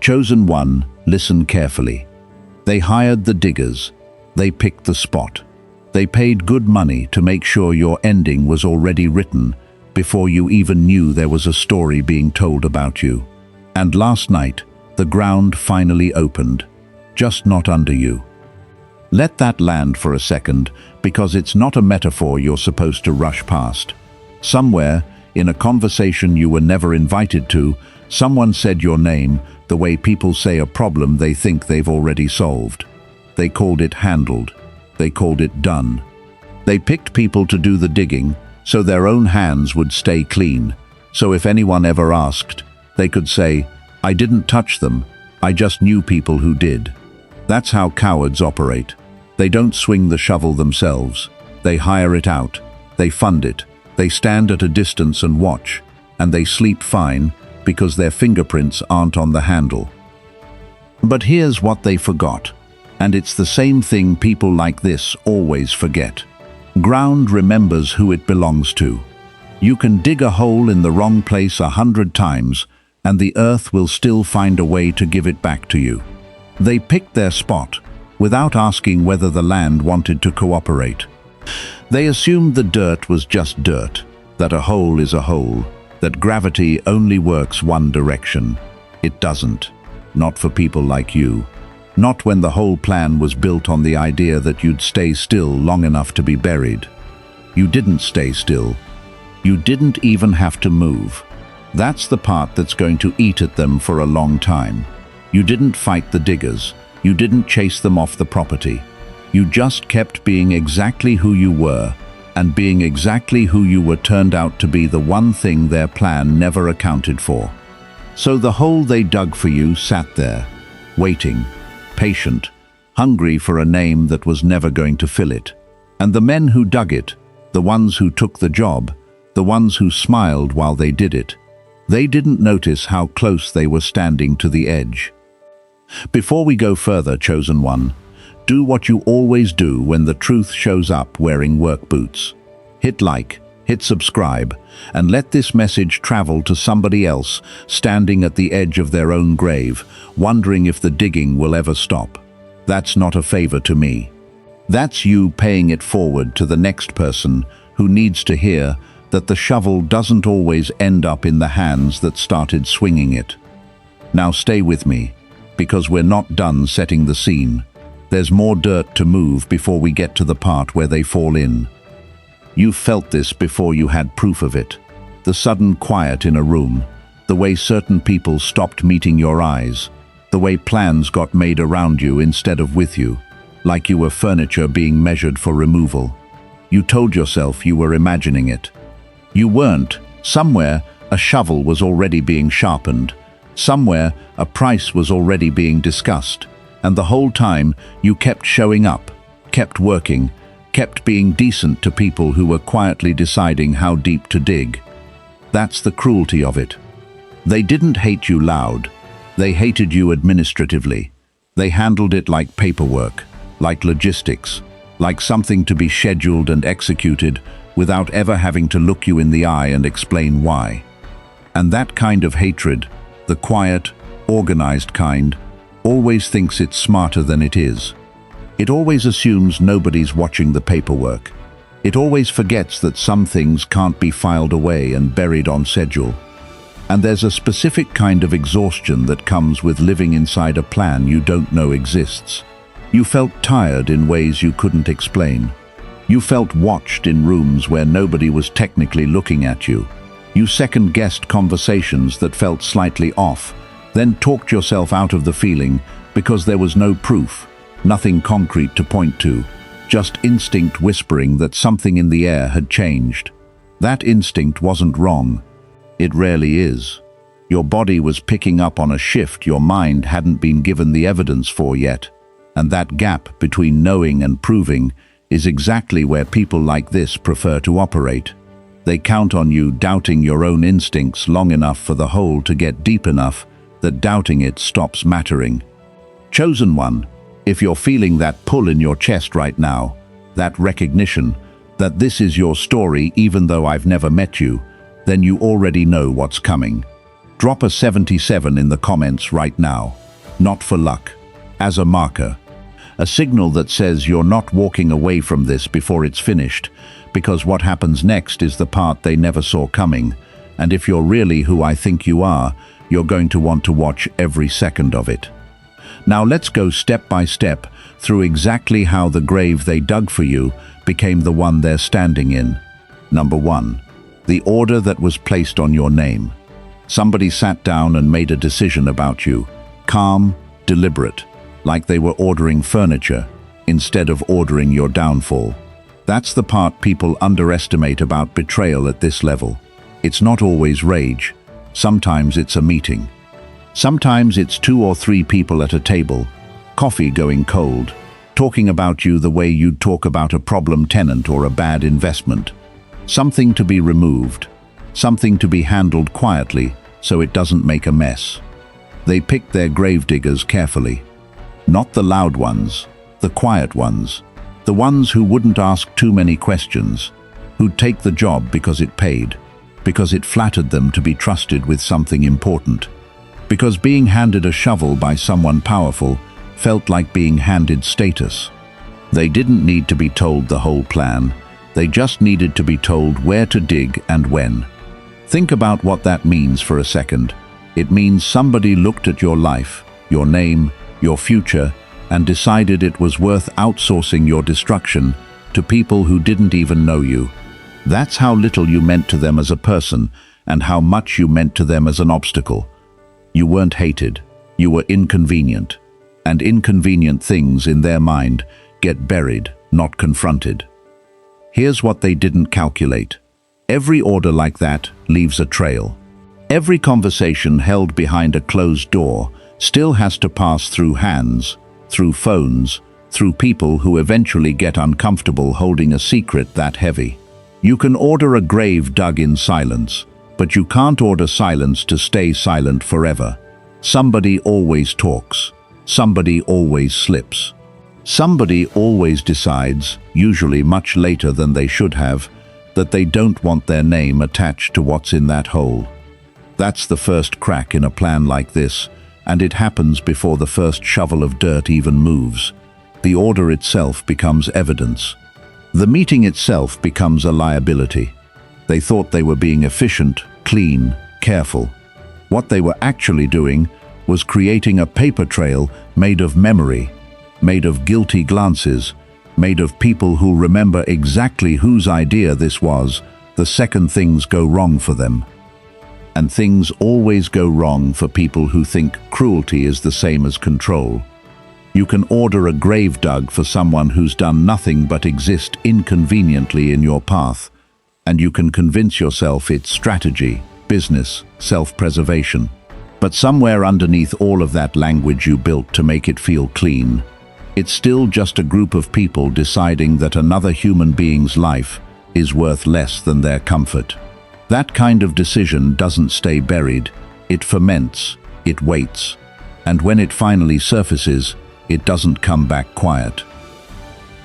Chosen one, listen carefully. They hired the diggers. They picked the spot. They paid good money to make sure your ending was already written before you even knew there was a story being told about you. And last night, the ground finally opened, just not under you. Let that land for a second, because it's not a metaphor you're supposed to rush past. Somewhere, in a conversation you were never invited to, someone said your name the way people say a problem they think they've already solved. They called it handled. They called it done. They picked people to do the digging so their own hands would stay clean. So if anyone ever asked, they could say, "I didn't touch them, I just knew people who did." That's how cowards operate. They don't swing the shovel themselves. They hire it out. They fund it. They stand at a distance and watch. And they sleep fine because their fingerprints aren't on the handle. But here's what they forgot. And it's the same thing people like this always forget. Ground remembers who it belongs to. You can dig a hole in the wrong place 100 times, and the earth will still find a way to give it back to you. They picked their spot without asking whether the land wanted to cooperate. They assumed the dirt was just dirt, that a hole is a hole, that gravity only works one direction. It doesn't. Not for people like you. Not when the whole plan was built on the idea that you'd stay still long enough to be buried. You didn't stay still. You didn't even have to move. That's the part that's going to eat at them for a long time. You didn't fight the diggers. You didn't chase them off the property. You just kept being exactly who you were, and being exactly who you were turned out to be the one thing their plan never accounted for. So the hole they dug for you sat there, waiting, patient, hungry for a name that was never going to fill it. And the men who dug it, the ones who took the job, the ones who smiled while they did it, they didn't notice how close they were standing to the edge. Before we go further, chosen one, do what you always do when the truth shows up wearing work boots. Hit like, hit subscribe, and let this message travel to somebody else standing at the edge of their own grave, wondering if the digging will ever stop. That's not a favor to me. That's you paying it forward to the next person who needs to hear that the shovel doesn't always end up in the hands that started swinging it. Now stay with me, because we're not done setting the scene. There's more dirt to move before we get to the part where they fall in. You felt this before you had proof of it. The sudden quiet in a room, the way certain people stopped meeting your eyes, the way plans got made around you instead of with you, like you were furniture being measured for removal. You told yourself you were imagining it. You weren't. Somewhere, a shovel was already being sharpened. Somewhere, a price was already being discussed. And the whole time, you kept showing up, kept working, kept being decent to people who were quietly deciding how deep to dig. That's the cruelty of it. They didn't hate you loud. They hated you administratively. They handled it like paperwork, like logistics, like something to be scheduled and executed without ever having to look you in the eye and explain why. And that kind of hatred, the quiet, organized kind, always thinks it's smarter than it is. It always assumes nobody's watching the paperwork. It always forgets that some things can't be filed away and buried on schedule. And there's a specific kind of exhaustion that comes with living inside a plan you don't know exists. You felt tired in ways you couldn't explain. You felt watched in rooms where nobody was technically looking at you. You second-guessed conversations that felt slightly off, then talked yourself out of the feeling because there was no proof, nothing concrete to point to, just instinct whispering that something in the air had changed. That instinct wasn't wrong. It rarely is. Your body was picking up on a shift your mind hadn't been given the evidence for yet, and that gap between knowing and proving is exactly where people like this prefer to operate. They count on you doubting your own instincts long enough for the hole to get deep enough that doubting it stops mattering. Chosen one, if you're feeling that pull in your chest right now, that recognition that this is your story even though I've never met you, then you already know what's coming. Drop a 77 in the comments right now. Not for luck. As a marker. A signal that says you're not walking away from this before it's finished, because what happens next is the part they never saw coming, and if you're really who I think you are, you're going to want to watch every second of it. Now let's go step by step through exactly how the grave they dug for you became the one they're standing in. Number 1. The order that was placed on your name. Somebody sat down and made a decision about you. Calm, deliberate, like they were ordering furniture instead of ordering your downfall. That's the part people underestimate about betrayal at this level. It's not always rage. Sometimes it's a meeting. Sometimes it's 2 or 3 people at a table, coffee going cold, talking about you the way you'd talk about a problem tenant or a bad investment. Something to be removed, something to be handled quietly so it doesn't make a mess. They picked their gravediggers carefully. Not the loud ones, the quiet ones, the ones who wouldn't ask too many questions, who'd take the job because it paid, because it flattered them to be trusted with something important, because being handed a shovel by someone powerful felt like being handed status. They didn't need to be told the whole plan, they just needed to be told where to dig and when. Think about what that means for a second. It means somebody looked at your life, your name, your future, and decided it was worth outsourcing your destruction to people who didn't even know you. That's how little you meant to them as a person, and how much you meant to them as an obstacle. You weren't hated, you were inconvenient. And inconvenient things in their mind get buried, not confronted. Here's what they didn't calculate. Every order like that leaves a trail. Every conversation held behind a closed door still has to pass through hands, through phones, through people who eventually get uncomfortable holding a secret that heavy. You can order a grave dug in silence, but you can't order silence to stay silent forever. Somebody always talks. Somebody always slips. Somebody always decides, usually much later than they should have, that they don't want their name attached to what's in that hole. That's the first crack in a plan like this, and it happens before the first shovel of dirt even moves. The order itself becomes evidence. The meeting itself becomes a liability. They thought they were being efficient, clean, careful. What they were actually doing was creating a paper trail made of memory, made of guilty glances, made of people who remember exactly whose idea this was the second things go wrong for them. And things always go wrong for people who think cruelty is the same as control. You can order a grave dug for someone who's done nothing but exist inconveniently in your path, and you can convince yourself it's strategy, business, self-preservation. But somewhere underneath all of that language you built to make it feel clean, it's still just a group of people deciding that another human being's life is worth less than their comfort. That kind of decision doesn't stay buried, it ferments, it waits, and when it finally surfaces, it doesn't come back quiet.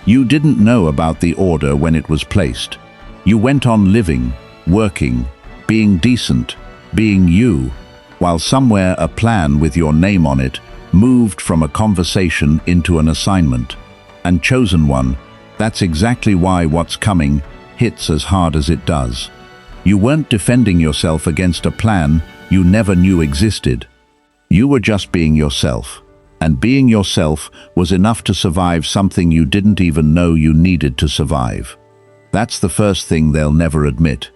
You didn't know about the order when it was placed. You went on living, working, being decent, being you, while somewhere a plan with your name on it moved from a conversation into an assignment. And chosen one, that's exactly why what's coming hits as hard as it does. You weren't defending yourself against a plan you never knew existed. You were just being yourself. And being yourself was enough to survive something you didn't even know you needed to survive. That's the first thing they'll never admit.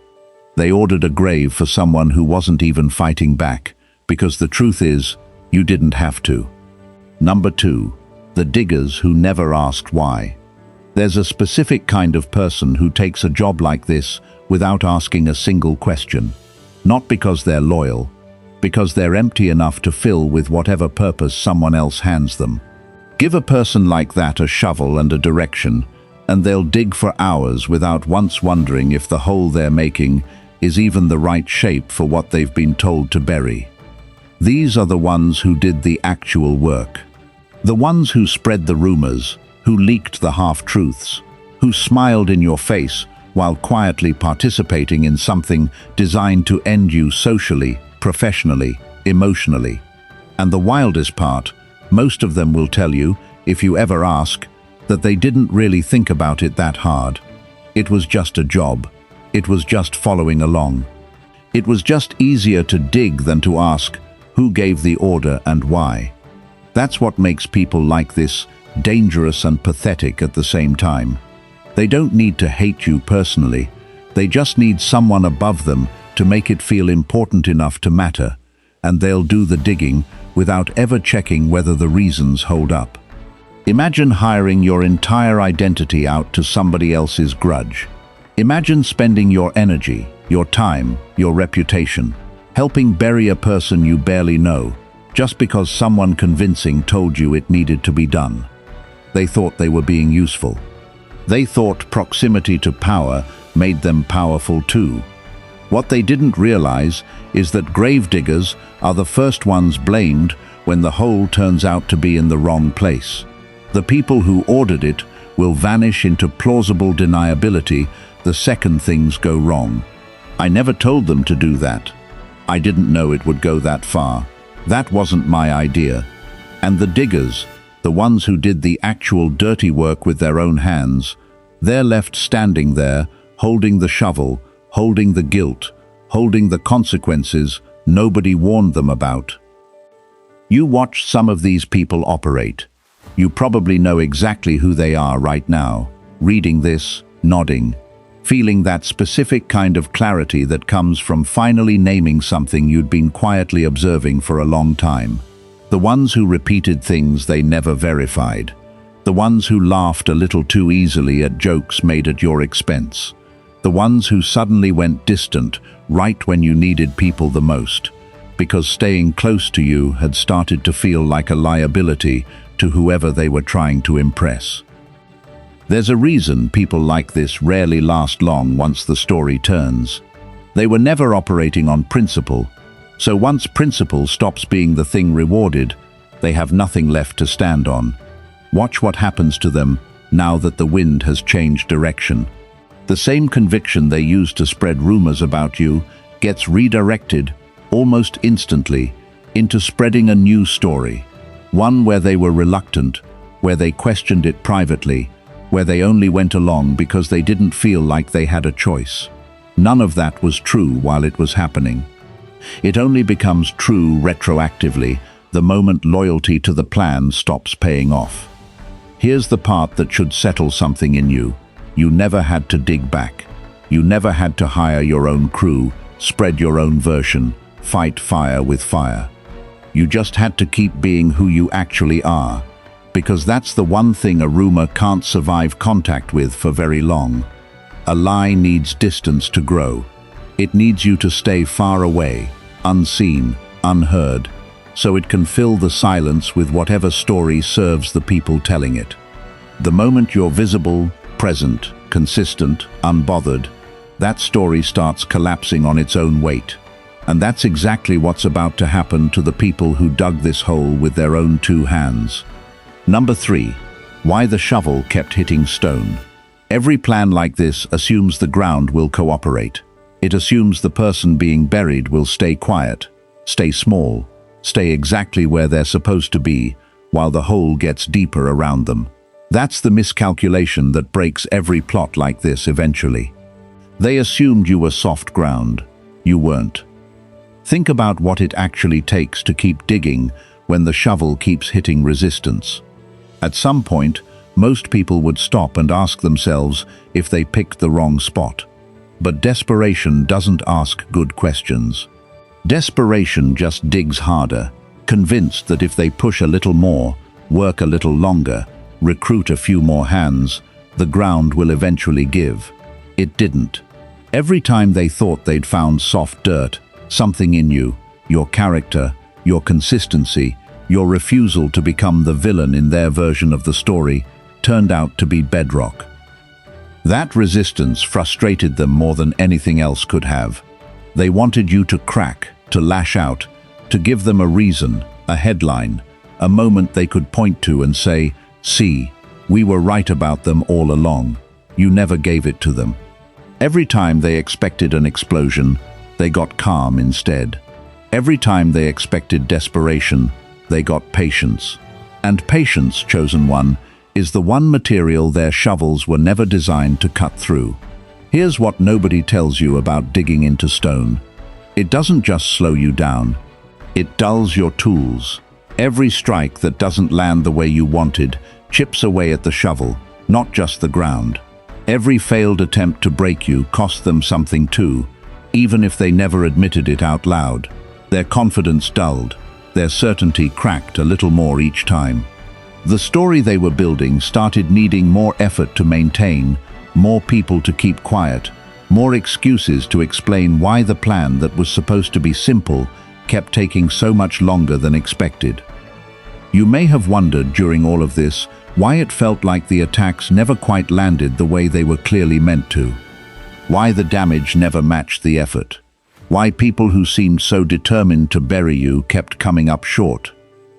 They ordered a grave for someone who wasn't even fighting back, because the truth is, you didn't have to. Number 2, the diggers who never asked why. There's a specific kind of person who takes a job like this without asking a single question. Not because they're loyal, because they're empty enough to fill with whatever purpose someone else hands them. Give a person like that a shovel and a direction, and they'll dig for hours without once wondering if the hole they're making is even the right shape for what they've been told to bury. These are the ones who did the actual work. The ones who spread the rumors, who leaked the half-truths, who smiled in your face while quietly participating in something designed to end you socially, professionally, emotionally. And the wildest part, most of them will tell you, if you ever ask, that they didn't really think about it that hard. It was just a job. It was just following along. It was just easier to dig than to ask who gave the order and why. That's what makes people like this dangerous and pathetic at the same time. They don't need to hate you personally. They just need someone above them to make it feel important enough to matter, and they'll do the digging without ever checking whether the reasons hold up. Imagine hiring your entire identity out to somebody else's grudge. Imagine spending your energy, your time, your reputation, helping bury a person you barely know, just because someone convincing told you it needed to be done. They thought they were being useful. They thought proximity to power made them powerful too. What they didn't realize is that gravediggers are the first ones blamed when the hole turns out to be in the wrong place. The people who ordered it will vanish into plausible deniability the second things go wrong. I never told them to do that. I didn't know it would go that far. That wasn't my idea. And the diggers, the ones who did the actual dirty work with their own hands, they're left standing there, holding the shovel, holding the guilt, holding the consequences nobody warned them about. You watch some of these people operate. You probably know exactly who they are right now, reading this, nodding, feeling that specific kind of clarity that comes from finally naming something you'd been quietly observing for a long time. The ones who repeated things they never verified. The ones who laughed a little too easily at jokes made at your expense. The ones who suddenly went distant right when you needed people the most, because staying close to you had started to feel like a liability to whoever they were trying to impress. There's a reason people like this rarely last long once the story turns. They were never operating on principle, so once principle stops being the thing rewarded, they have nothing left to stand on. Watch what happens to them now that the wind has changed direction. The same conviction they used to spread rumors about you gets redirected, almost instantly, into spreading a new story. One where they were reluctant, where they questioned it privately, where they only went along because they didn't feel like they had a choice. None of that was true while it was happening. It only becomes true retroactively the moment loyalty to the plan stops paying off. Here's the part that should settle something in you. You never had to dig back. You never had to hire your own crew, spread your own version, fight fire with fire. You just had to keep being who you actually are, because that's the one thing a rumor can't survive contact with for very long. A lie needs distance to grow. It needs you to stay far away, unseen, unheard, so it can fill the silence with whatever story serves the people telling it. The moment you're visible, present, consistent, unbothered, that story starts collapsing on its own weight. And that's exactly what's about to happen to the people who dug this hole with their own two hands. Number 3, why the shovel kept hitting stone. Every plan like this assumes the ground will cooperate. It assumes the person being buried will stay quiet, stay small, stay exactly where they're supposed to be, while the hole gets deeper around them. That's the miscalculation that breaks every plot like this eventually. They assumed you were soft ground. You weren't. Think about what it actually takes to keep digging when the shovel keeps hitting resistance. At some point, most people would stop and ask themselves if they picked the wrong spot. But desperation doesn't ask good questions. Desperation just digs harder, convinced that if they push a little more, work a little longer, recruit a few more hands, the ground will eventually give. It didn't. Every time they thought they'd found soft dirt, something in you, your character, your consistency, your refusal to become the villain in their version of the story, turned out to be bedrock. That resistance frustrated them more than anything else could have. They wanted you to crack, to lash out, to give them a reason, a headline, a moment they could point to and say, "See, we were right about them all along." You never gave it to them. Every time they expected an explosion, they got calm instead. Every time they expected desperation, they got patience. And patience, chosen one, is the one material their shovels were never designed to cut through. Here's what nobody tells you about digging into stone. It doesn't just slow you down, it dulls your tools. Every strike that doesn't land the way you wanted chips away at the shovel, not just the ground. Every failed attempt to break you cost them something too, even if they never admitted it out loud. Their confidence dulled, their certainty cracked a little more each time. The story they were building started needing more effort to maintain, more people to keep quiet, more excuses to explain why the plan that was supposed to be simple kept taking so much longer than expected. You may have wondered during all of this why it felt like the attacks never quite landed the way they were clearly meant to. Why the damage never matched the effort. Why people who seemed so determined to bury you kept coming up short.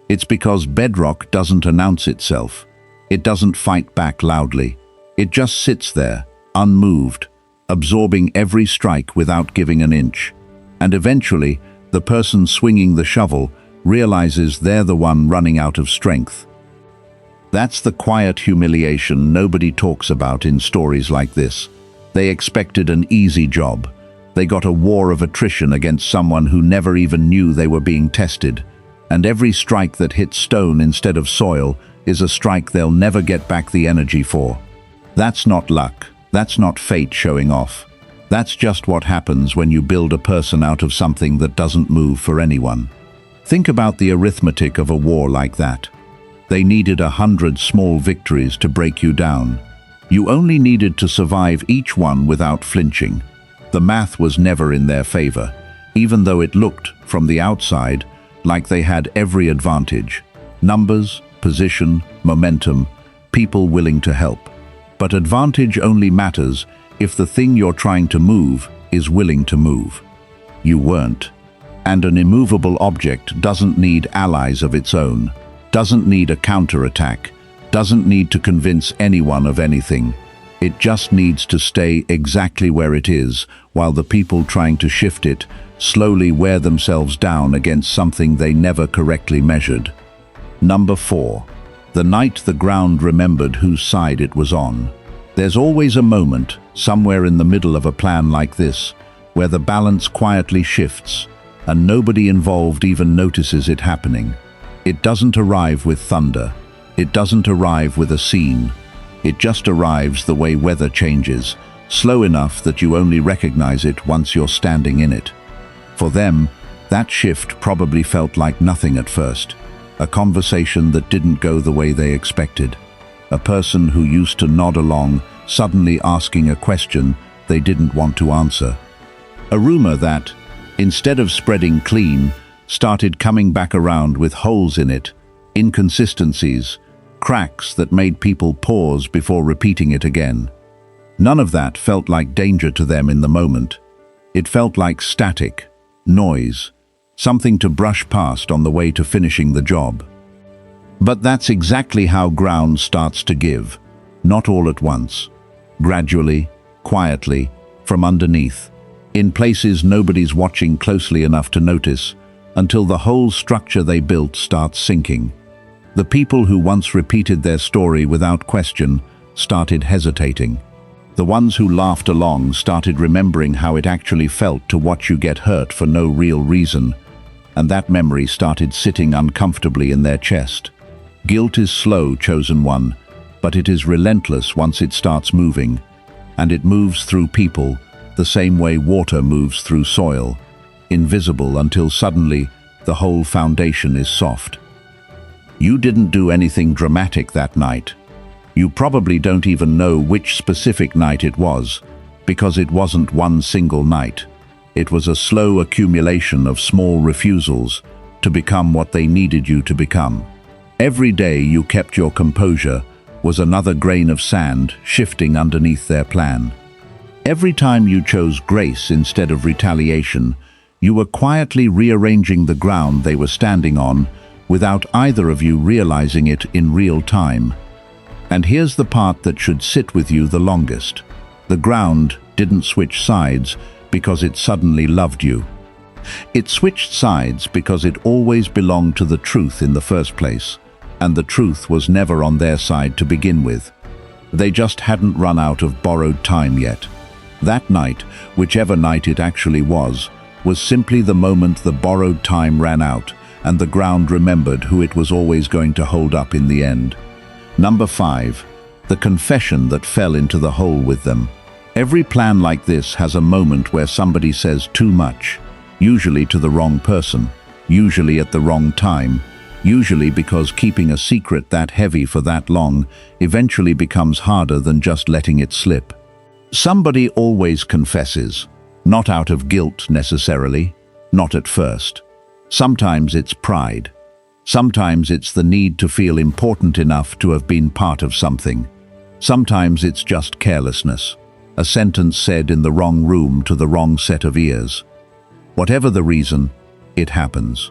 It's because bedrock doesn't announce itself. It doesn't fight back loudly. It just sits there, unmoved, absorbing every strike without giving an inch. And eventually, the person swinging the shovel realizes they're the one running out of strength. That's the quiet humiliation nobody talks about in stories like this. They expected an easy job. They got a war of attrition against someone who never even knew they were being tested. And every strike that hits stone instead of soil is a strike they'll never get back the energy for. That's not luck. That's not fate showing off. That's just what happens when you build a person out of something that doesn't move for anyone. Think about the arithmetic of a war like that. They needed 100 small victories to break you down. You only needed to survive each one without flinching. The math was never in their favor, even though it looked, from the outside, like they had every advantage. Numbers, position, momentum, people willing to help. But advantage only matters if the thing you're trying to move is willing to move. You weren't. And an immovable object doesn't need allies of its own, doesn't need a counterattack, doesn't need to convince anyone of anything. It just needs to stay exactly where it is, while the people trying to shift it slowly wear themselves down against something they never correctly measured. Number 4. The night the ground remembered whose side it was on. There's always a moment, somewhere in the middle of a plan like this, where the balance quietly shifts, and nobody involved even notices it happening. It doesn't arrive with thunder. It doesn't arrive with a scene. It just arrives the way weather changes, slow enough that you only recognize it once you're standing in it. For them, that shift probably felt like nothing at first. A conversation that didn't go the way they expected. A person who used to nod along, suddenly asking a question they didn't want to answer. A rumor that, instead of spreading clean, started coming back around with holes in it, inconsistencies, cracks that made people pause before repeating it again. None of that felt like danger to them in the moment. It felt like static, noise, something to brush past on the way to finishing the job. But that's exactly how ground starts to give, not all at once. Gradually, quietly, from underneath, in places nobody's watching closely enough to notice, until the whole structure they built starts sinking. The people who once repeated their story without question started hesitating. The ones who laughed along started remembering how it actually felt to watch you get hurt for no real reason, and that memory started sitting uncomfortably in their chest. Guilt is slow, chosen one, but it is relentless once it starts moving, and it moves through people the same way water moves through soil, invisible until suddenly the whole foundation is soft. You didn't do anything dramatic that night. You probably don't even know which specific night it was, because it wasn't one single night. It was a slow accumulation of small refusals to become what they needed you to become. Every day you kept your composure was another grain of sand shifting underneath their plan. Every time you chose grace instead of retaliation, you were quietly rearranging the ground they were standing on without either of you realizing it in real time. And here's the part that should sit with you the longest. The ground didn't switch sides because it suddenly loved you. It switched sides because it always belonged to the truth in the first place, and the truth was never on their side to begin with. They just hadn't run out of borrowed time yet. That night, whichever night it actually was simply the moment the borrowed time ran out, and the ground remembered who it was always going to hold up in the end. Number 5. The confession that fell into the hole with them. Every plan like this has a moment where somebody says too much, usually to the wrong person, usually at the wrong time, usually because keeping a secret that heavy for that long eventually becomes harder than just letting it slip. Somebody always confesses, not out of guilt necessarily, not at first. Sometimes it's pride. Sometimes it's the need to feel important enough to have been part of something. Sometimes it's just carelessness, a sentence said in the wrong room to the wrong set of ears. Whatever the reason, it happens.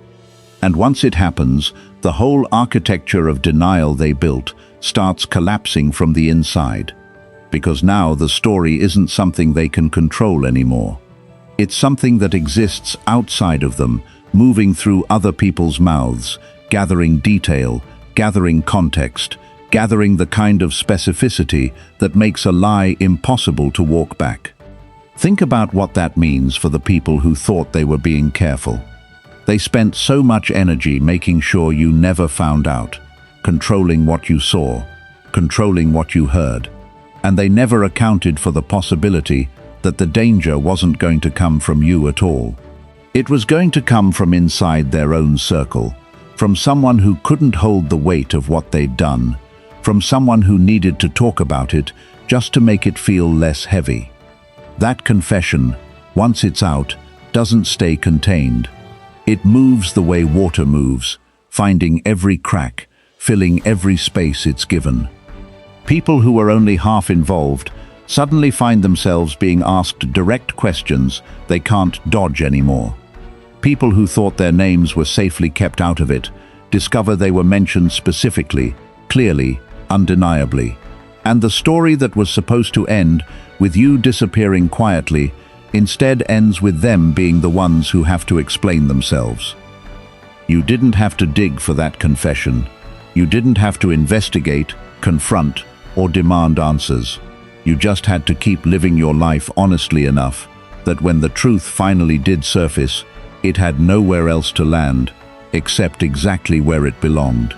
And once it happens, the whole architecture of denial they built starts collapsing from the inside. Because now the story isn't something they can control anymore. It's something that exists outside of them, moving through other people's mouths, gathering detail, gathering context, gathering the kind of specificity that makes a lie impossible to walk back. Think about what that means for the people who thought they were being careful. They spent so much energy making sure you never found out, controlling what you saw, controlling what you heard, and they never accounted for the possibility that the danger wasn't going to come from you at all. It was going to come from inside their own circle, from someone who couldn't hold the weight of what they'd done, from someone who needed to talk about it just to make it feel less heavy. That confession, once it's out, doesn't stay contained. It moves the way water moves, finding every crack, filling every space it's given. People who were only half involved suddenly find themselves being asked direct questions they can't dodge anymore. People who thought their names were safely kept out of it discover they were mentioned specifically, clearly, undeniably. And the story that was supposed to end with you disappearing quietly instead ends with them being the ones who have to explain themselves. You didn't have to dig for that confession. You didn't have to investigate, confront, or demand answers. You just had to keep living your life honestly enough that when the truth finally did surface, it had nowhere else to land except exactly where it belonged.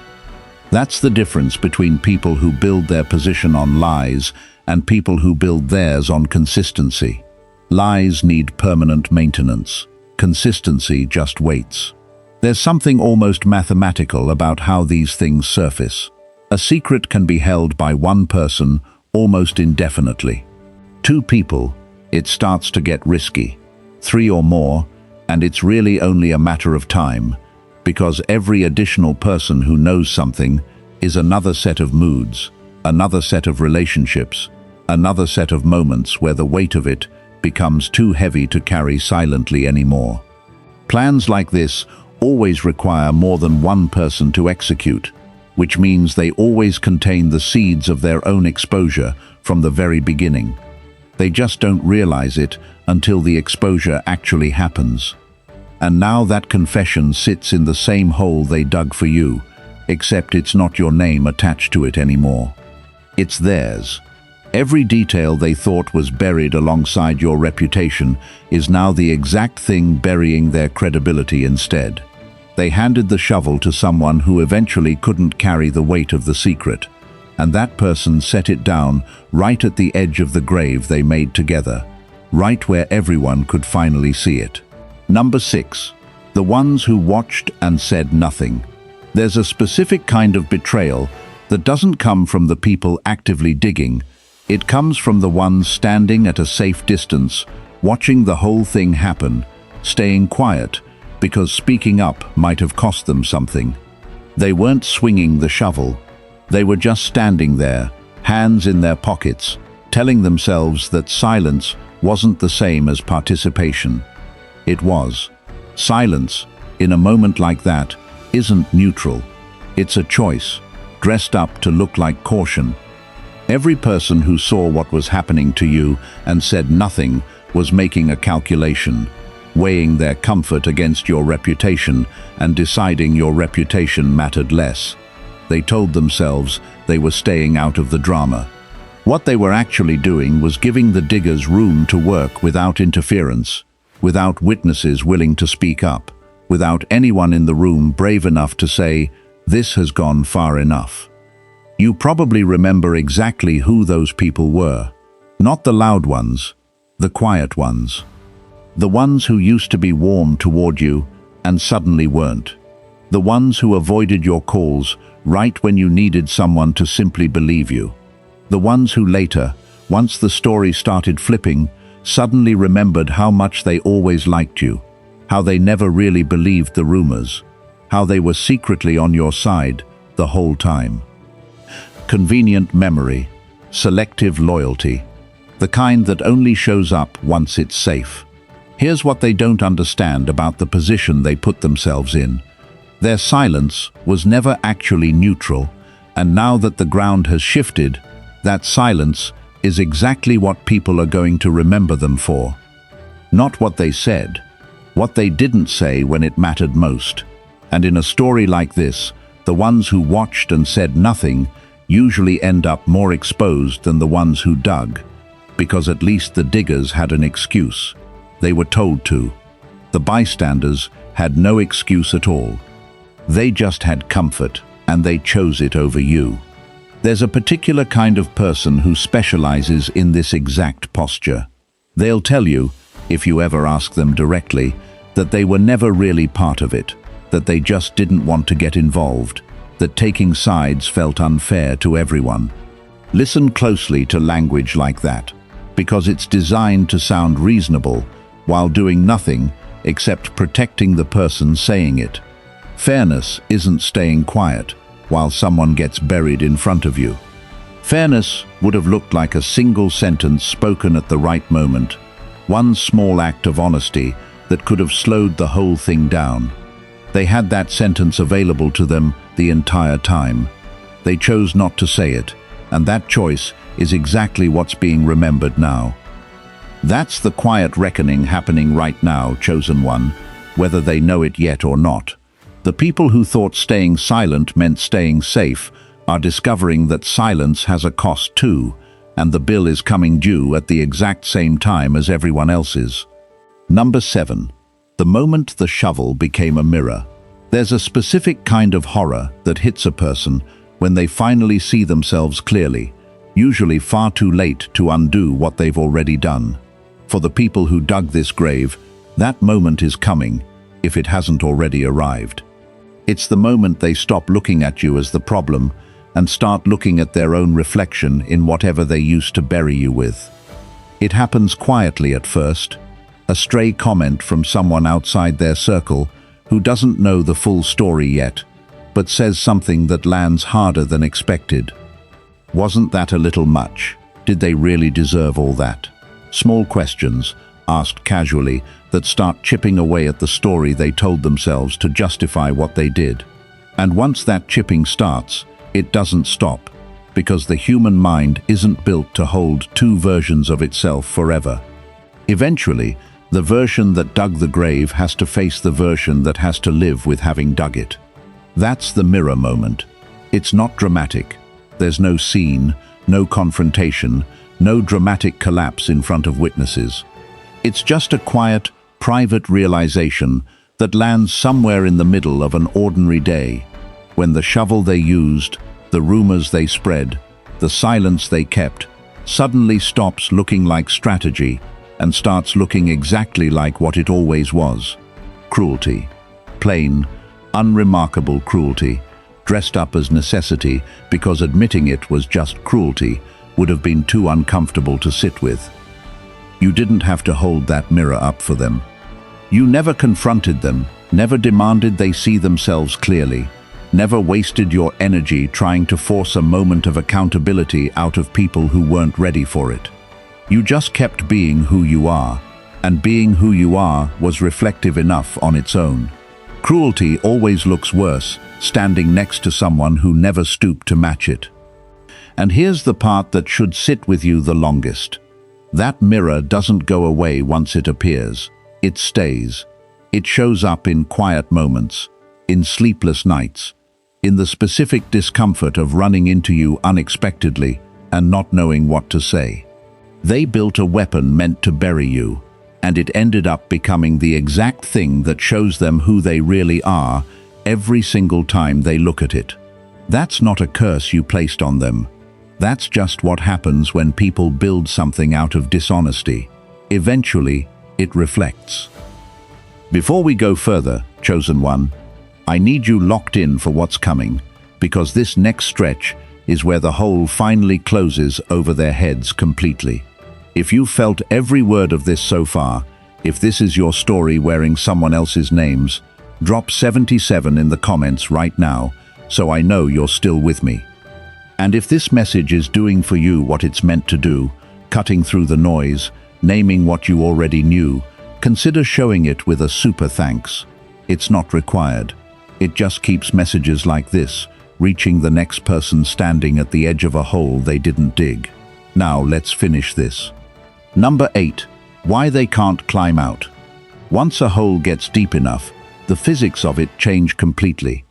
That's the difference between people who build their position on lies and people who build theirs on consistency. Lies need permanent maintenance. Consistency just waits. There's something almost mathematical about how these things surface. A secret can be held by one person almost indefinitely. 2 people, it starts to get risky. 3 or more, and it's really only a matter of time, because every additional person who knows something is another set of moods, another set of relationships, another set of moments where the weight of it becomes too heavy to carry silently anymore. Plans like this always require more than one person to execute, which means they always contain the seeds of their own exposure from the very beginning. They just don't realize it until the exposure actually happens. And now that confession sits in the same hole they dug for you, except it's not your name attached to it anymore. It's theirs. Every detail they thought was buried alongside your reputation is now the exact thing burying their credibility instead. They handed the shovel to someone who eventually couldn't carry the weight of the secret, and that person set it down right at the edge of the grave they made together, right where everyone could finally see it. Number 6. The ones who watched and said nothing. There's a specific kind of betrayal that doesn't come from the people actively digging. It comes from the ones standing at a safe distance, watching the whole thing happen, staying quiet, because speaking up might have cost them something. They weren't swinging the shovel. They were just standing there, hands in their pockets, telling themselves that silence wasn't the same as participation. It was. Silence, in a moment like that, isn't neutral. It's a choice, dressed up to look like caution. Every person who saw what was happening to you and said nothing was making a calculation. weighing their comfort against your reputation and deciding your reputation mattered less. They told themselves they were staying out of the drama. What they were actually doing was giving the diggers room to work without interference, without witnesses willing to speak up, without anyone in the room brave enough to say, "This has gone far enough." You probably remember exactly who those people were. Not the loud ones, the quiet ones. The ones who used to be warm toward you and suddenly weren't. The ones who avoided your calls right when you needed someone to simply believe you. The ones who later, once the story started flipping, suddenly remembered how much they always liked you, how they never really believed the rumors, how they were secretly on your side the whole time. Convenient memory, selective loyalty, the kind that only shows up once it's safe. Here's what they don't understand about the position they put themselves in. Their silence was never actually neutral, and now that the ground has shifted, that silence is exactly what people are going to remember them for. Not what they said, what they didn't say when it mattered most. And in a story like this, the ones who watched and said nothing usually end up more exposed than the ones who dug, because at least the diggers had an excuse. They were told to. The bystanders had no excuse at all. They just had comfort, and they chose it over you. There's a particular kind of person who specializes in this exact posture. They'll tell you, if you ever ask them directly, that they were never really part of it, that they just didn't want to get involved, that taking sides felt unfair to everyone. Listen closely to language like that, because it's designed to sound reasonable while doing nothing except protecting the person saying it. Fairness isn't staying quiet while someone gets buried in front of you. Fairness would have looked like a single sentence spoken at the right moment, one small act of honesty that could have slowed the whole thing down. They had that sentence available to them the entire time. They chose not to say it, and that choice is exactly what's being remembered now. That's the quiet reckoning happening right now, chosen one, whether they know it yet or not. The people who thought staying silent meant staying safe are discovering that silence has a cost too, and the bill is coming due at the exact same time as everyone else's. Number 7. The moment the shovel became a mirror. There's a specific kind of horror that hits a person when they finally see themselves clearly, usually far too late to undo what they've already done. For the people who dug this grave, that moment is coming, if it hasn't already arrived. It's the moment they stop looking at you as the problem and start looking at their own reflection in whatever they used to bury you with. It happens quietly at first, a stray comment from someone outside their circle who doesn't know the full story yet, but says something that lands harder than expected. Wasn't that a little much? Did they really deserve all that? Small questions, asked casually, that start chipping away at the story they told themselves to justify what they did. And once that chipping starts, it doesn't stop, because the human mind isn't built to hold two versions of itself forever. Eventually, the version that dug the grave has to face the version that has to live with having dug it. That's the mirror moment. It's not dramatic. There's no scene, no confrontation, no dramatic collapse in front of witnesses. It's just a quiet, private realization that lands somewhere in the middle of an ordinary day, when the shovel they used, the rumors they spread, the silence they kept, suddenly stops looking like strategy and starts looking exactly like what it always was. Cruelty. Plain, unremarkable cruelty, dressed up as necessity because admitting it was just cruelty would have been too uncomfortable to sit with. You didn't have to hold that mirror up for them. You never confronted them, never demanded they see themselves clearly, never wasted your energy trying to force a moment of accountability out of people who weren't ready for it. You just kept being who you are, and being who you are was reflective enough on its own. Cruelty always looks worse standing next to someone who never stooped to match it. And here's the part that should sit with you the longest. That mirror doesn't go away once it appears. it stays. It shows up in quiet moments, in sleepless nights, in the specific discomfort of running into you unexpectedly and not knowing what to say. They built a weapon meant to bury you, and it ended up becoming the exact thing that shows them who they really are every single time they look at it. That's not a curse you placed on them. That's just what happens when people build something out of dishonesty. Eventually, it reflects. Before we go further, Chosen One, I need you locked in for what's coming, because this next stretch is where the hole finally closes over their heads completely. If you've felt every word of this so far, if this is your story wearing someone else's names, drop 77 in the comments right now, so I know you're still with me. And if this message is doing for you what it's meant to do, cutting through the noise, naming what you already knew, consider showing it with a super thanks. It's not required. It just keeps messages like this reaching the next person standing at the edge of a hole they didn't dig. Now let's finish this. Number 8. Why they can't climb out. Once a hole gets deep enough, the physics of it change completely.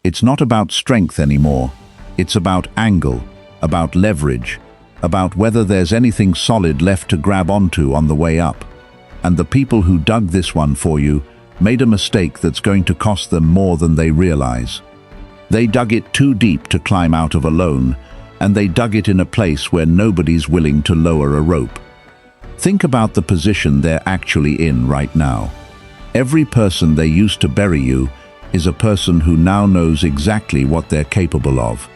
It's not about strength anymore. It's about angle, about leverage, about whether there's anything solid left to grab onto on the way up. And the people who dug this one for you made a mistake that's going to cost them more than they realize. They dug it too deep to climb out of alone, and they dug it in a place where nobody's willing to lower a rope. Think about the position they're actually in right now. Every person they used to bury you is a person who now knows exactly what they're capable of.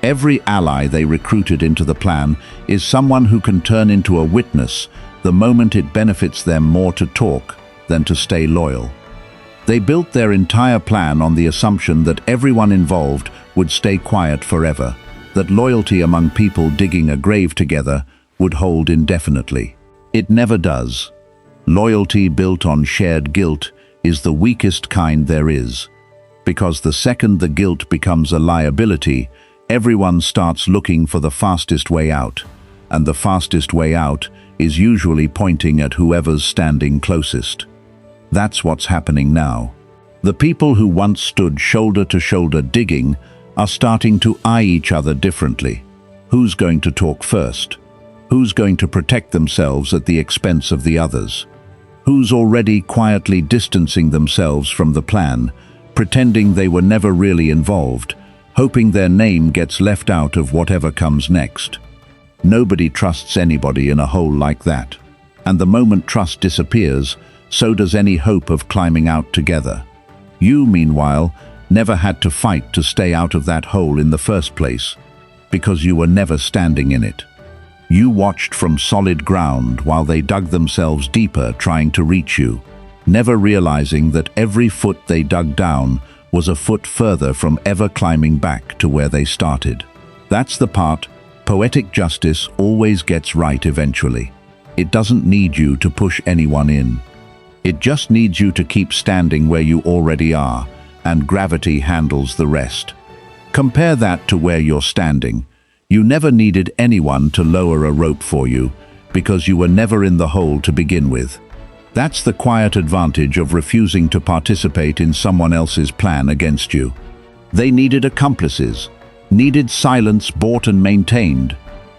Every ally they recruited into the plan is someone who can turn into a witness the moment it benefits them more to talk than to stay loyal. They built their entire plan on the assumption that everyone involved would stay quiet forever, that loyalty among people digging a grave together would hold indefinitely. It never does. Loyalty built on shared guilt is the weakest kind there is, because the second the guilt becomes a liability, everyone starts looking for the fastest way out, and the fastest way out is usually pointing at whoever's standing closest. That's what's happening now. The people who once stood shoulder to shoulder digging are starting to eye each other differently. Who's going to talk first? Who's going to protect themselves at the expense of the others? Who's already quietly distancing themselves from the plan, pretending they were never really involved, hoping their name gets left out of whatever comes next? Nobody trusts anybody in a hole like that. And the moment trust disappears, so does any hope of climbing out together. You, meanwhile, never had to fight to stay out of that hole in the first place, because you were never standing in it. You watched from solid ground while they dug themselves deeper trying to reach you, never realizing that every foot they dug down was a foot further from ever climbing back to where they started. That's the part poetic justice always gets right eventually. It doesn't need you to push anyone in. It just needs you to keep standing where you already are, and gravity handles the rest. Compare that to where you're standing. You never needed anyone to lower a rope for you, because you were never in the hole to begin with. That's the quiet advantage of refusing to participate in someone else's plan against you. They needed accomplices, needed silence bought and maintained,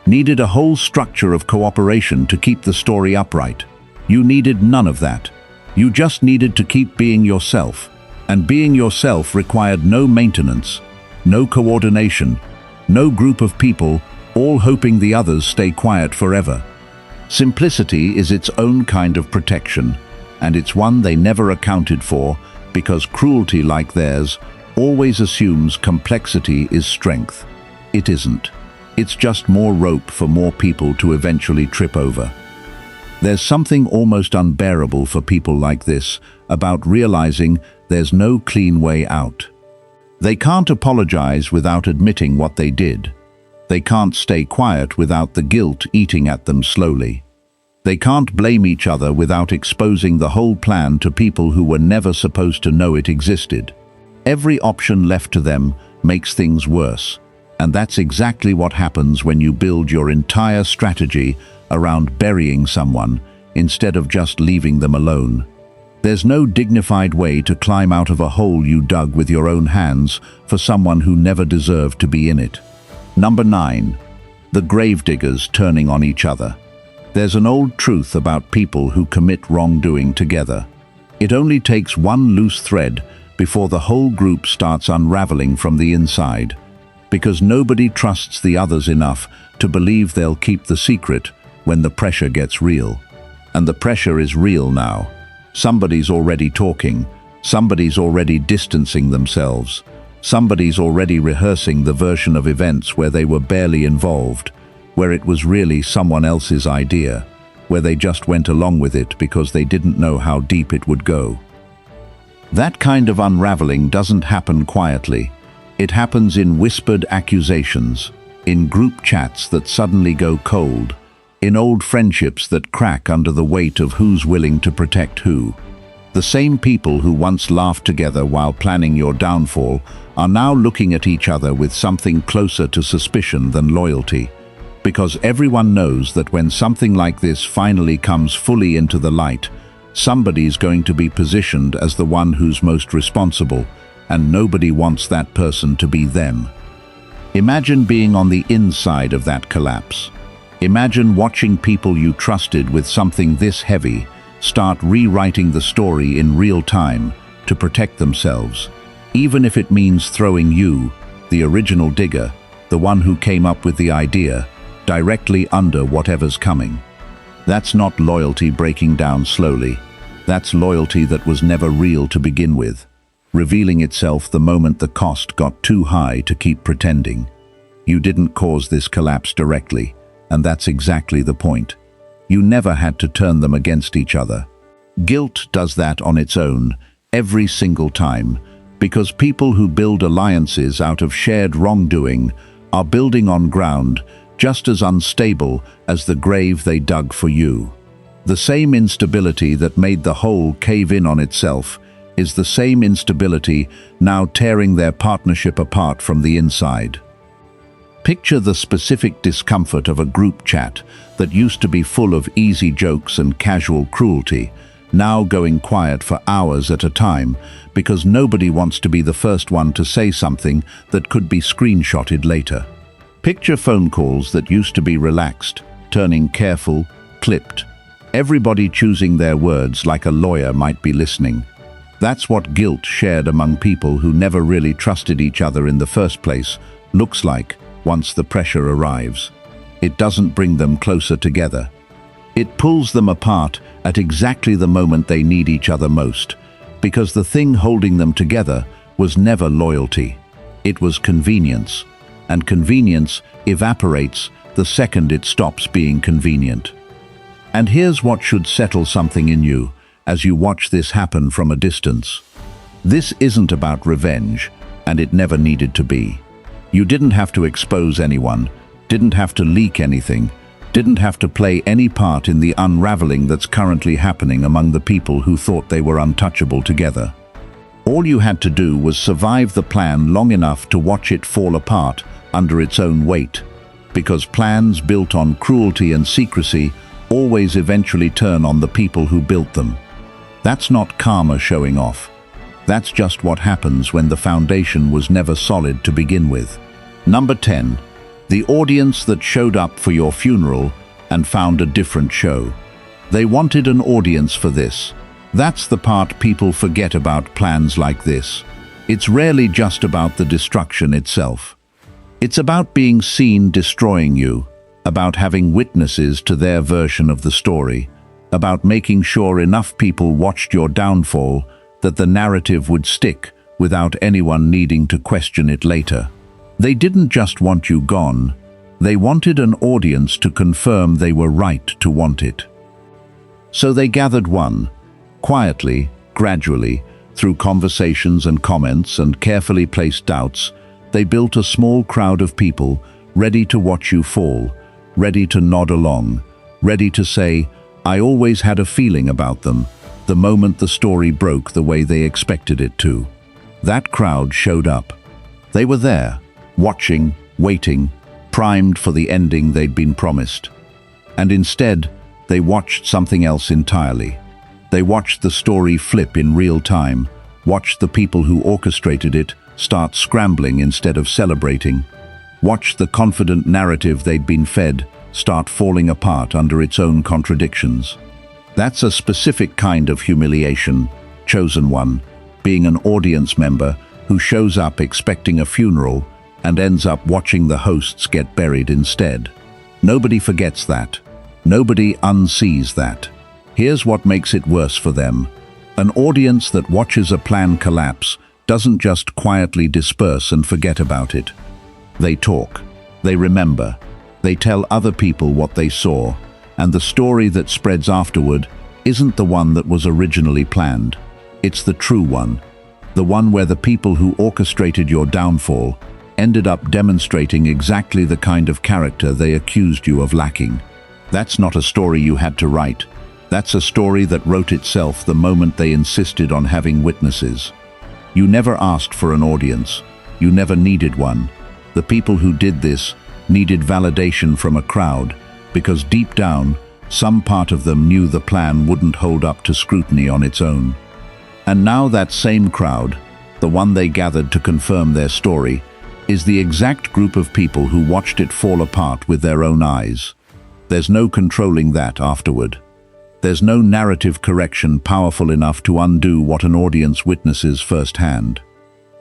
needed a whole structure of cooperation to keep the story upright. You needed none of that. You just needed to keep being yourself, and being yourself required no maintenance, no coordination, no group of people all hoping the others stay quiet forever. Simplicity is its own kind of protection, and it's one they never accounted for because cruelty like theirs always assumes complexity is strength. It isn't. It's just more rope for more people to eventually trip over. There's something almost unbearable for people like this about realizing there's no clean way out. They can't apologize without admitting what they did. They can't stay quiet without the guilt eating at them slowly. They can't blame each other without exposing the whole plan to people who were never supposed to know it existed. Every option left to them makes things worse, and that's exactly what happens when you build your entire strategy around burying someone instead of just leaving them alone. There's no dignified way to climb out of a hole you dug with your own hands for someone who never deserved to be in it. Number 9. The gravediggers turning on each other. There's an old truth about people who commit wrongdoing together. It only takes one loose thread before the whole group starts unraveling from the inside, because nobody trusts the others enough to believe they'll keep the secret when the pressure gets real. And the pressure is real now. Somebody's already talking, somebody's already distancing themselves, somebody's already rehearsing the version of events where they were barely involved, where it was really someone else's idea, where they just went along with it because they didn't know how deep it would go. That kind of unraveling doesn't happen quietly. It happens in whispered accusations, in group chats that suddenly go cold, in old friendships that crack under the weight of who's willing to protect who. The same people who once laughed together while planning your downfall are now looking at each other with something closer to suspicion than loyalty, because everyone knows that when something like this finally comes fully into the light, somebody's going to be positioned as the one who's most responsible, and nobody wants that person to be them. Imagine being on the inside of that collapse. Imagine watching people you trusted with something this heavy start rewriting the story in real time to protect themselves, even if it means throwing you, the original digger, the one who came up with the idea, directly under whatever's coming. That's not loyalty breaking down slowly. That's loyalty that was never real to begin with, revealing itself the moment the cost got too high to keep pretending. You didn't cause this collapse directly, and that's exactly the point. You never had to turn them against each other. Guilt does that on its own, every single time, because people who build alliances out of shared wrongdoing are building on ground just as unstable as the grave they dug for you. The same instability that made the hole cave in on itself is the same instability now tearing their partnership apart from the inside. Picture the specific discomfort of a group chat that used to be full of easy jokes and casual cruelty, now going quiet for hours at a time because nobody wants to be the first one to say something that could be screenshotted later. Picture phone calls that used to be relaxed, turning careful, clipped, everybody choosing their words like a lawyer might be listening. That's what guilt shared among people who never really trusted each other in the first place looks like once the pressure arrives. It doesn't bring them closer together. It pulls them apart at exactly the moment they need each other most, because the thing holding them together was never loyalty. It was convenience, and convenience evaporates the second it stops being convenient. And here's what should settle something in you as you watch this happen from a distance. This isn't about revenge, and it never needed to be. You didn't have to expose anyone, didn't have to leak anything, didn't have to play any part in the unraveling that's currently happening among the people who thought they were untouchable together. All you had to do was survive the plan long enough to watch it fall apart under its own weight, because plans built on cruelty and secrecy always eventually turn on the people who built them. That's not karma showing off. That's just what happens when the foundation was never solid to begin with. Number 10. The audience that showed up for your funeral and found a different show. They wanted an audience for this. That's the part people forget about plans like this. It's rarely just about the destruction itself. It's about being seen destroying you, about having witnesses to their version of the story, about making sure enough people watched your downfall that the narrative would stick without anyone needing to question it later. They didn't just want you gone, they wanted an audience to confirm they were right to want it. So they gathered quietly, gradually, through conversations and comments and carefully placed doubts, they built a small crowd of people ready to watch you fall, ready to nod along, ready to say, "I always had a feeling about them," the moment the story broke the way they expected it to. That crowd showed up. They were there, watching, waiting, primed for the ending they'd been promised. And instead, they watched something else entirely. They watched the story flip in real time, watched the people who orchestrated it start scrambling instead of celebrating, watched the confident narrative they'd been fed start falling apart under its own contradictions. That's a specific kind of humiliation, chosen one, being an audience member who shows up expecting a funeral and ends up watching the hosts get buried instead. Nobody forgets that. Nobody unsees that. Here's what makes it worse for them. An audience that watches a plan collapse doesn't just quietly disperse and forget about it. They talk. They remember. They tell other people what they saw, and the story that spreads afterward isn't the one that was originally planned. It's the true one. The one where the people who orchestrated your downfall ended up demonstrating exactly the kind of character they accused you of lacking. That's not a story you had to write. That's a story that wrote itself the moment they insisted on having witnesses. You never asked for an audience. You never needed one. The people who did this needed validation from a crowd, because deep down, some part of them knew the plan wouldn't hold up to scrutiny on its own. And now that same crowd, the one they gathered to confirm their story, is the exact group of people who watched it fall apart with their own eyes. There's no controlling that afterward. There's no narrative correction powerful enough to undo what an audience witnesses firsthand.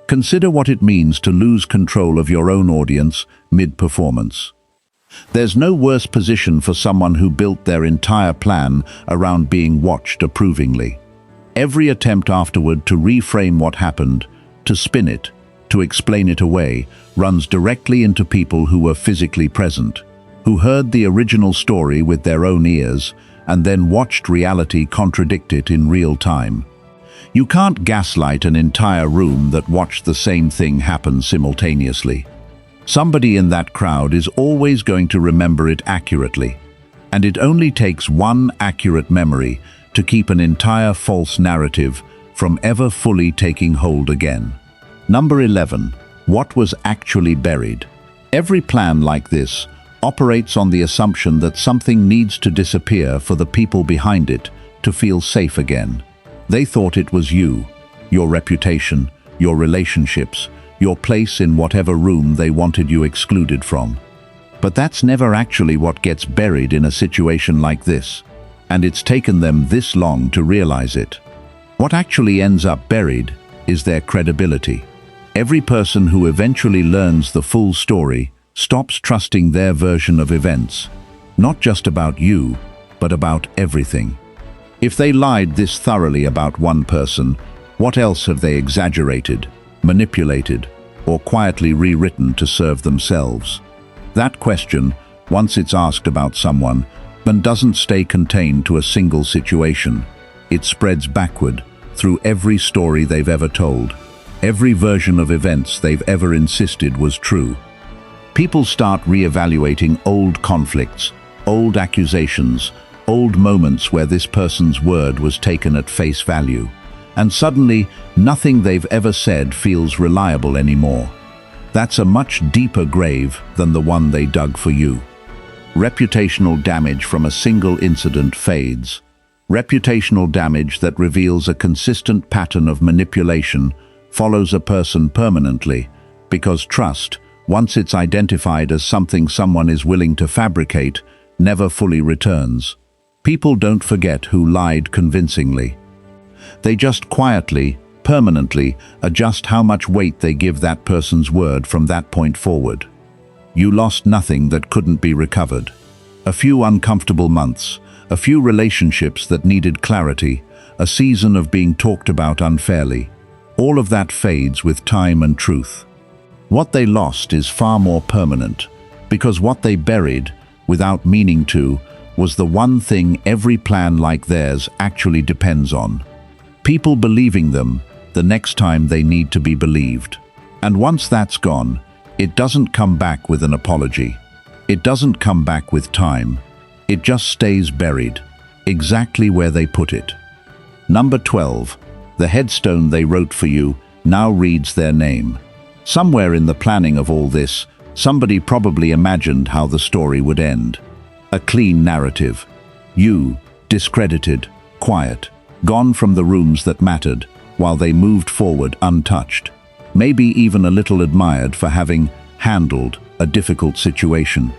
Consider what it means to lose control of your own audience mid-performance. There's no worse position for someone who built their entire plan around being watched approvingly. Every attempt afterward to reframe what happened, to spin it, to explain it away, runs directly into people who were physically present, who heard the original story with their own ears, and then watched reality contradict it in real time. You can't gaslight an entire room that watched the same thing happen simultaneously. Somebody in that crowd is always going to remember it accurately, and it only takes one accurate memory to keep an entire false narrative from ever fully taking hold again. Number 11. What was actually buried? Every plan like this operates on the assumption that something needs to disappear for the people behind it to feel safe again. They thought it was you, your reputation, your relationships, your place in whatever room they wanted you excluded from. But that's never actually what gets buried in a situation like this, and it's taken them this long to realize it. What actually ends up buried is their credibility. Every person who eventually learns the full story stops trusting their version of events, not just about you, but about everything. If they lied this thoroughly about one person, what else have they exaggerated, manipulated, or quietly rewritten to serve themselves? That question, once it's asked about someone, then doesn't stay contained to a single situation. It spreads backward through every story they've ever told, every version of events they've ever insisted was true. People start re-evaluating old conflicts, old accusations, old moments where this person's word was taken at face value, and suddenly nothing they've ever said feels reliable anymore. That's a much deeper grave than the one they dug for you. Reputational damage from a single incident fades. Reputational damage that reveals a consistent pattern of manipulation follows a person permanently, because trust, once it's identified as something someone is willing to fabricate, never fully returns. People don't forget who lied convincingly. They just quietly, permanently adjust how much weight they give that person's word from that point forward. You lost nothing that couldn't be recovered. A few uncomfortable months, a few relationships that needed clarity, a season of being talked about unfairly. All of that fades with time and truth. What they lost is far more permanent, because what they buried, without meaning to, was the one thing every plan like theirs actually depends on. People believing them the next time they need to be believed. And once that's gone, it doesn't come back with an apology. It doesn't come back with time. It just stays buried, exactly where they put it. Number 12. The headstone they wrote for you now reads their name. Somewhere in the planning of all this, somebody probably imagined how the story would end. A clean narrative. You, discredited, quiet, gone from the rooms that mattered, while they moved forward untouched, maybe even a little admired for having handled a difficult situation.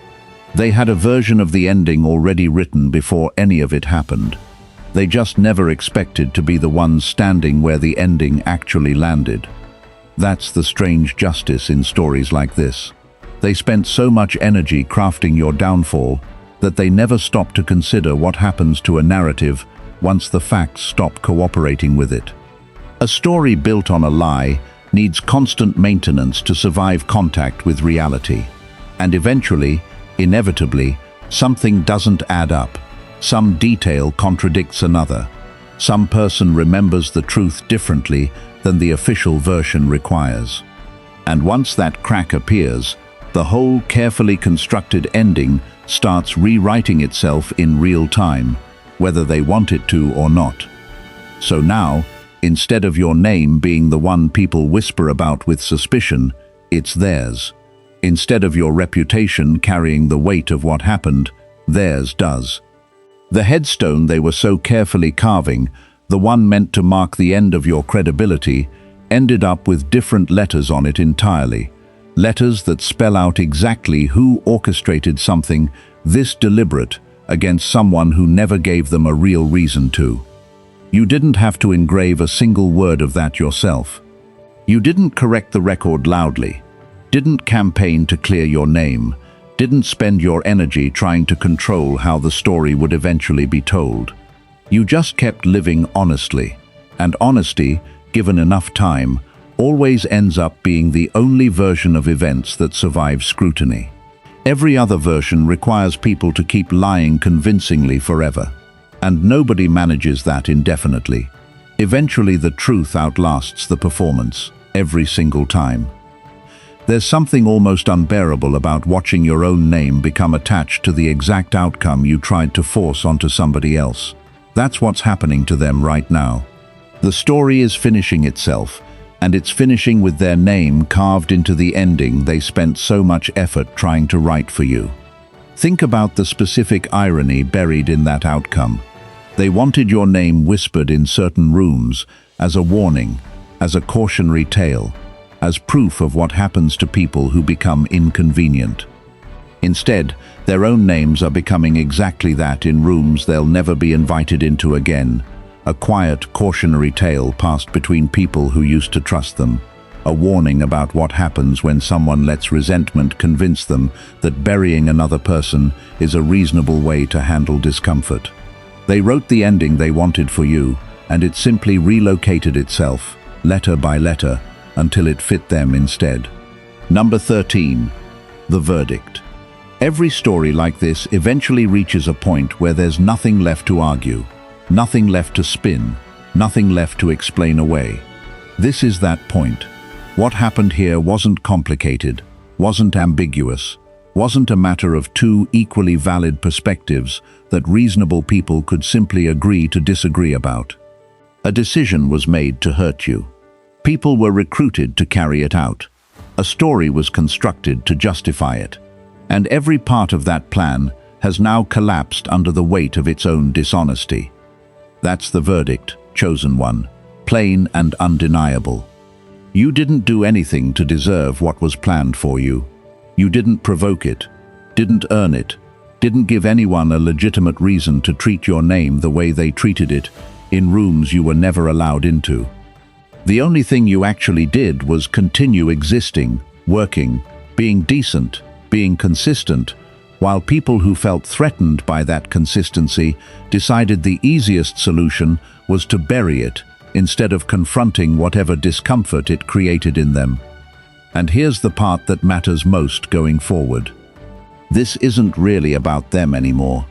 They had a version of the ending already written before any of it happened. They just never expected to be the ones standing where the ending actually landed. That's the strange justice in stories like this. They spent so much energy crafting your downfall that they never stop to consider what happens to a narrative once the facts stop cooperating with it. A story built on a lie needs constant maintenance to survive contact with reality. And eventually, inevitably, something doesn't add up. Some detail contradicts another. Some person remembers the truth differently than the official version requires. And once that crack appears, the whole carefully constructed ending starts rewriting itself in real time, whether they want it to or not. So now, instead of your name being the one people whisper about with suspicion, it's theirs. Instead of your reputation carrying the weight of what happened, theirs does. The headstone they were so carefully carving, the one meant to mark the end of your credibility, ended up with different letters on it entirely. Letters that spell out exactly who orchestrated something this deliberate against someone who never gave them a real reason to. You didn't have to engrave a single word of that yourself. You didn't correct the record loudly, didn't campaign to clear your name, didn't spend your energy trying to control how the story would eventually be told. You just kept living honestly, and honesty, given enough time, always ends up being the only version of events that survives scrutiny. Every other version requires people to keep lying convincingly forever, and nobody manages that indefinitely. Eventually the truth outlasts the performance, every single time. There's something almost unbearable about watching your own name become attached to the exact outcome you tried to force onto somebody else. That's what's happening to them right now. The story is finishing itself, and it's finishing with their name carved into the ending they spent so much effort trying to write for you. Think about the specific irony buried in that outcome. They wanted your name whispered in certain rooms as a warning, as a cautionary tale, as proof of what happens to people who become inconvenient. Instead, their own names are becoming exactly that in rooms they'll never be invited into again, a quiet, cautionary tale passed between people who used to trust them, a warning about what happens when someone lets resentment convince them that burying another person is a reasonable way to handle discomfort. They wrote the ending they wanted for you, and it simply relocated itself, letter by letter, until it fit them instead. Number 13. The verdict. Every story like this eventually reaches a point where there's nothing left to argue, nothing left to spin, nothing left to explain away. This is that point. What happened here wasn't complicated, wasn't ambiguous, wasn't a matter of two equally valid perspectives that reasonable people could simply agree to disagree about. A decision was made to hurt you. People were recruited to carry it out. A story was constructed to justify it. And every part of that plan has now collapsed under the weight of its own dishonesty. That's the verdict, chosen one, plain and undeniable. You didn't do anything to deserve what was planned for you. You didn't provoke it, didn't earn it, didn't give anyone a legitimate reason to treat your name the way they treated it in rooms you were never allowed into. The only thing you actually did was continue existing, working, being decent, being consistent, while people who felt threatened by that consistency decided the easiest solution was to bury it instead of confronting whatever discomfort it created in them. And here's the part that matters most going forward. This isn't really about them anymore.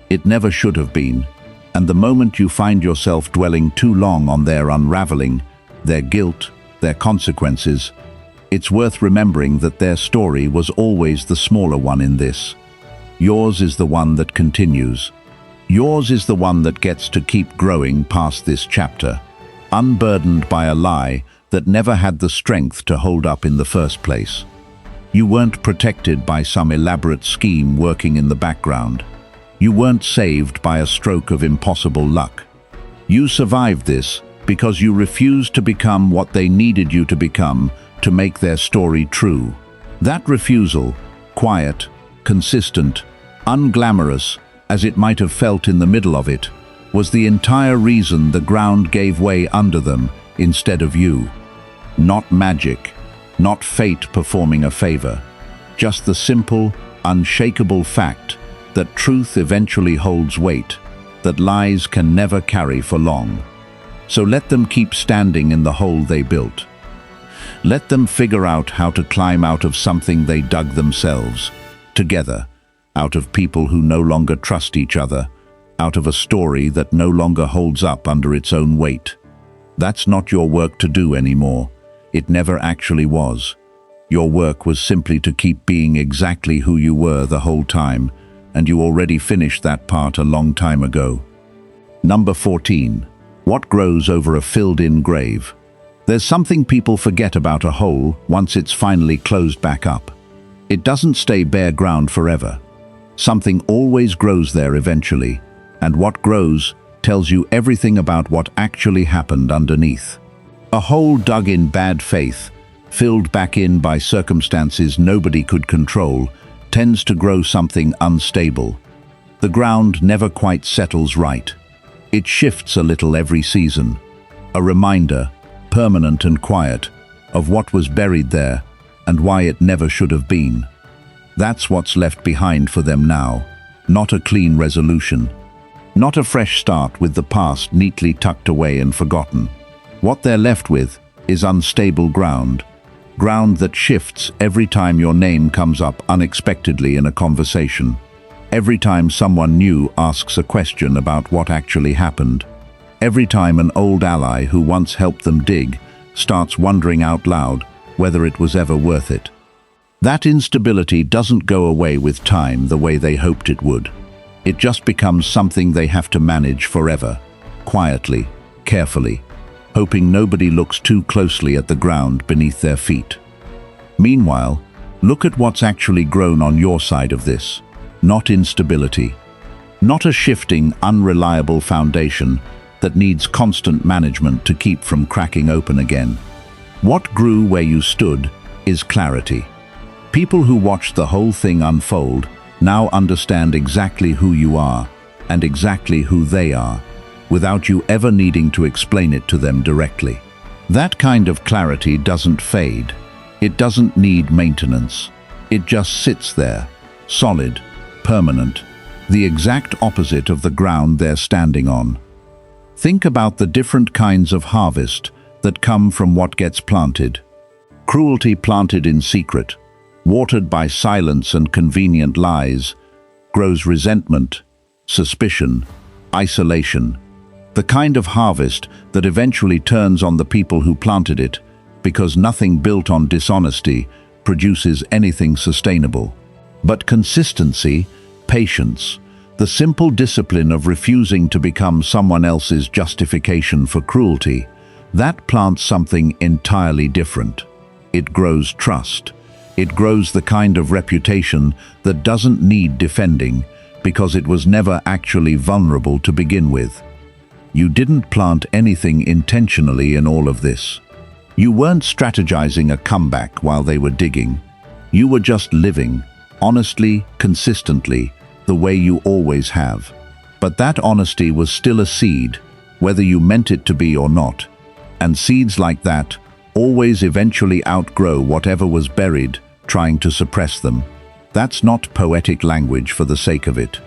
It never should have been, and the moment you find yourself dwelling too long on their unraveling, their guilt, their consequences, it's worth remembering that their story was always the smaller one in this. Yours is the one that continues. Yours is the one that gets to keep growing past this chapter, unburdened by a lie that never had the strength to hold up in the first place. You weren't protected by some elaborate scheme working in the background. You weren't saved by a stroke of impossible luck. You survived this because you refused to become what they needed you to become to make their story true. That refusal, quiet, consistent, unglamorous, as it might have felt in the middle of it, was the entire reason the ground gave way under them instead of you. Not magic, not fate performing a favor, just the simple, unshakable fact that truth eventually holds weight, that lies can never carry for long. So let them keep standing in the hole they built. Let them figure out how to climb out of something they dug themselves, together, out of people who no longer trust each other, out of a story that no longer holds up under its own weight. That's not your work to do anymore. It never actually was. Your work was simply to keep being exactly who you were the whole time, and you already finished that part a long time ago. Number 14. What grows over a filled-in grave? There's something people forget about a hole once it's finally closed back up. It doesn't stay bare ground forever. Something always grows there eventually, and what grows tells you everything about what actually happened underneath. A hole dug in bad faith, filled back in by circumstances nobody could control, tends to grow something unstable. The ground never quite settles right. It shifts a little every season. A reminder, permanent and quiet, of what was buried there and why it never should have been. That's what's left behind for them now, not a clean resolution. Not a fresh start with the past neatly tucked away and forgotten. What they're left with is unstable ground, ground that shifts every time your name comes up unexpectedly in a conversation, every time someone new asks a question about what actually happened, every time an old ally who once helped them dig starts wondering out loud whether it was ever worth it. That instability doesn't go away with time the way they hoped it would. It just becomes something they have to manage forever, quietly, carefully, hoping nobody looks too closely at the ground beneath their feet. Meanwhile, look at what's actually grown on your side of this. Not instability. Not a shifting, unreliable foundation that needs constant management to keep from cracking open again. What grew where you stood is clarity. People who watched the whole thing unfold now understand exactly who you are and exactly who they are, without you ever needing to explain it to them directly. That kind of clarity doesn't fade. It doesn't need maintenance. It just sits there, solid, permanent, the exact opposite of the ground they're standing on. Think about the different kinds of harvest that come from what gets planted. Cruelty planted in secret, watered by silence and convenient lies, grows resentment, suspicion, isolation. The kind of harvest that eventually turns on the people who planted it, because nothing built on dishonesty produces anything sustainable. But consistency, patience, the simple discipline of refusing to become someone else's justification for cruelty, that plants something entirely different. It grows trust. It grows the kind of reputation that doesn't need defending because it was never actually vulnerable to begin with. You didn't plant anything intentionally in all of this. You weren't strategizing a comeback while they were digging. You were just living, honestly, consistently, the way you always have. But that honesty was still a seed, whether you meant it to be or not. And seeds like that always eventually outgrow whatever was buried, trying to suppress them. That's not poetic language for the sake of it.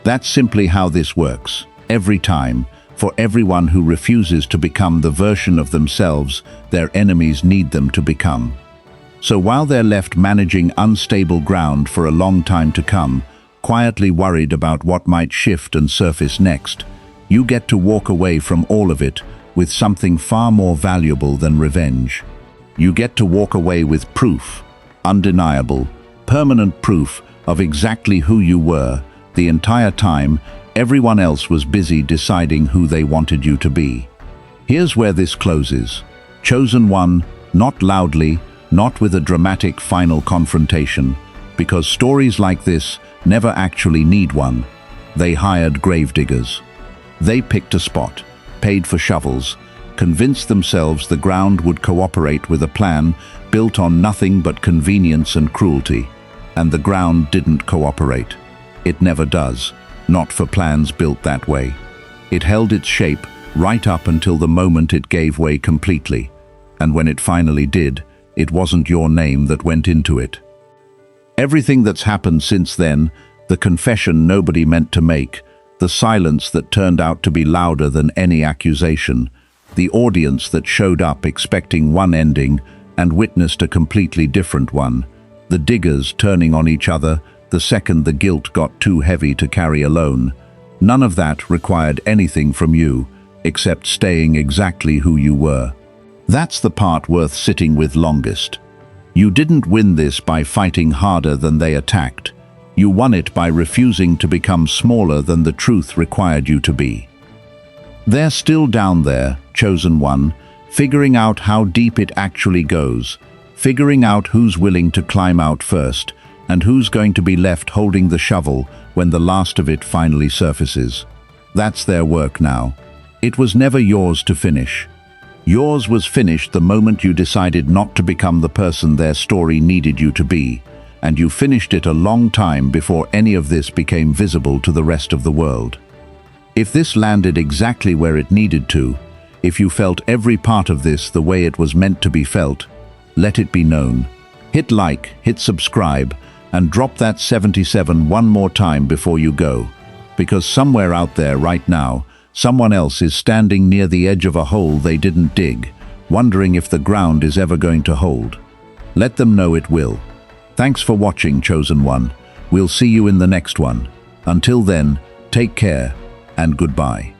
That's simply how this works, every time, for everyone who refuses to become the version of themselves their enemies need them to become. So while they're left managing unstable ground for a long time to come, quietly worried about what might shift and surface next, you get to walk away from all of it with something far more valuable than revenge. You get to walk away with proof, undeniable, permanent proof of exactly who you were the entire time everyone else was busy deciding who they wanted you to be. Here's where this closes. Chosen one, not loudly, not with a dramatic final confrontation, because stories like this never actually need one. They hired gravediggers. They picked a spot. paid for shovels, convinced themselves the ground would cooperate with a plan built on nothing but convenience and cruelty. And the ground didn't cooperate. It never does, not for plans built that way. It held its shape right up until the moment it gave way completely. And when it finally did, it wasn't your name that went into it. Everything that's happened since then, the confession nobody meant to make, the silence that turned out to be louder than any accusation, the audience that showed up expecting one ending and witnessed a completely different one, the diggers turning on each other the second the guilt got too heavy to carry alone. None of that required anything from you, except staying exactly who you were. That's the part worth sitting with longest. You didn't win this by fighting harder than they attacked. You won it by refusing to become smaller than the truth required you to be. They're still down there, chosen one, figuring out how deep it actually goes, figuring out who's willing to climb out first, and who's going to be left holding the shovel when the last of it finally surfaces. That's their work now. It was never yours to finish. Yours was finished the moment you decided not to become the person their story needed you to be, and you finished it a long time before any of this became visible to the rest of the world. If this landed exactly where it needed to, if you felt every part of this the way it was meant to be felt, let it be known. Hit like, hit subscribe, and drop that 77 one more time before you go, because somewhere out there right now, someone else is standing near the edge of a hole they didn't dig, wondering if the ground is ever going to hold. Let them know it will. Thanks for watching, Chosen One. We'll see you in the next one. Until then, take care and goodbye.